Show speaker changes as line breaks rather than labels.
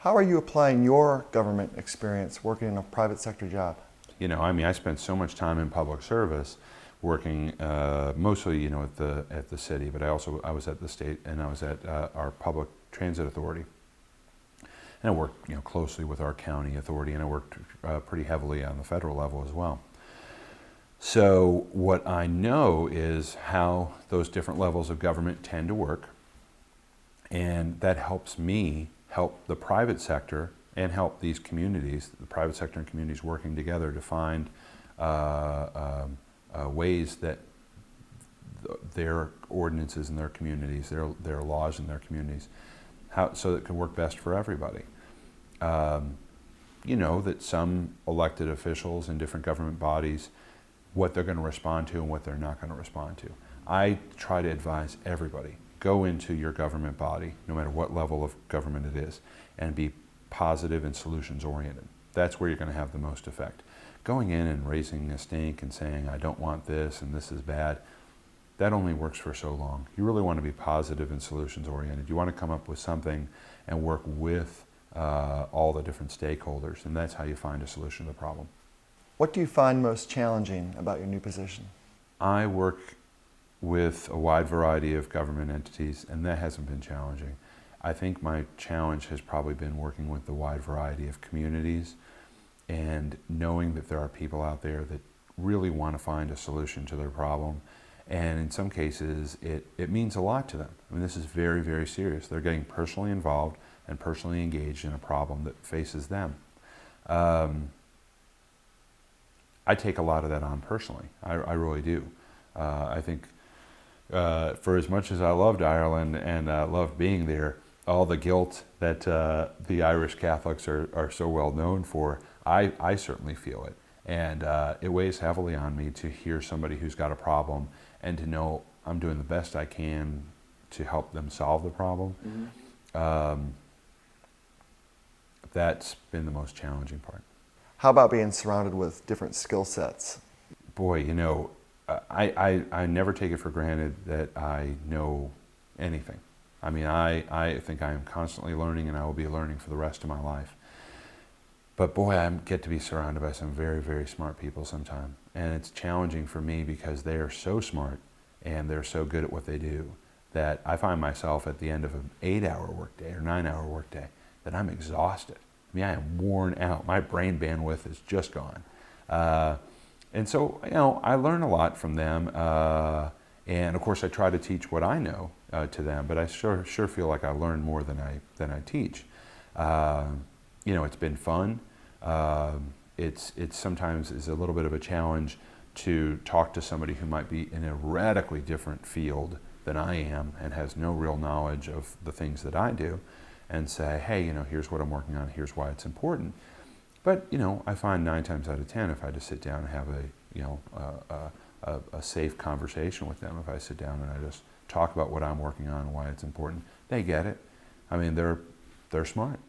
How are you applying your government experience working in a private sector job?
You know, I mean, I spent so much time in public service, working mostly, you know, at the city, but I was at the state, and I was at our public transit authority, and I worked, you know, closely with our county authority, and I worked pretty heavily on the federal level as well. So what I know is how those different levels of government tend to work, and that helps me help the private sector and help these communities, the private sector and communities working together to find ways that their ordinances in their communities, their laws in their communities, so that it can work best for everybody. You know, that some elected officials in different government bodies, what they're going to respond to and what they're not going to respond to. I try to advise everybody, go into your government body, no matter what level of government it is, and be positive and solutions oriented. That's where you're going to have the most effect. Going in and raising a stink and saying, I don't want this and this is bad, that only works for so long. You really want to be positive and solutions oriented. You want to come up with something and work with all the different stakeholders, and that's how you find a solution to the problem.
What do you find most challenging about your new position?
I work with a wide variety of government entities, and that hasn't been challenging. I think my challenge has probably been working with the wide variety of communities and knowing that there are people out there that really want to find a solution to their problem. And in some cases, it means a lot to them. I mean, this is very, very serious. They're getting personally involved and personally engaged in a problem that faces them. I take a lot of that on personally. I really do. I think for as much as I loved Ireland and loved being there, all the guilt that the Irish Catholics are so well known for, I certainly feel it. And it weighs heavily on me to hear somebody who's got a problem and to know I'm doing the best I can to help them solve the problem. Mm-hmm. That's been the most challenging part.
How about being surrounded with different skill sets?
Boy, you know, I never take it for granted that I know anything. I mean, I think I am constantly learning, and I will be learning for the rest of my life. But boy, I get to be surrounded by some very, very smart people sometimes. And it's challenging for me because they are so smart and they're so good at what they do that I find myself at the end of an 8-hour workday or 9-hour workday that I'm exhausted. I mean, I am worn out. My brain bandwidth is just gone. And so, you know, I learn a lot from them. And of course, I try to teach what I know to them, but I sure feel like I learn more than I teach. You know, it's been fun. It's sometimes is a little bit of a challenge to talk to somebody who might be in a radically different field than I am and has no real knowledge of the things that I do, and say, hey, you know, here's what I'm working on, here's why it's important. But, you know, I find 9 times out of 10, if I just sit down and have a safe conversation with them, if I sit down and I just talk about what I'm working on and why it's important, they get it. I mean, they're smart.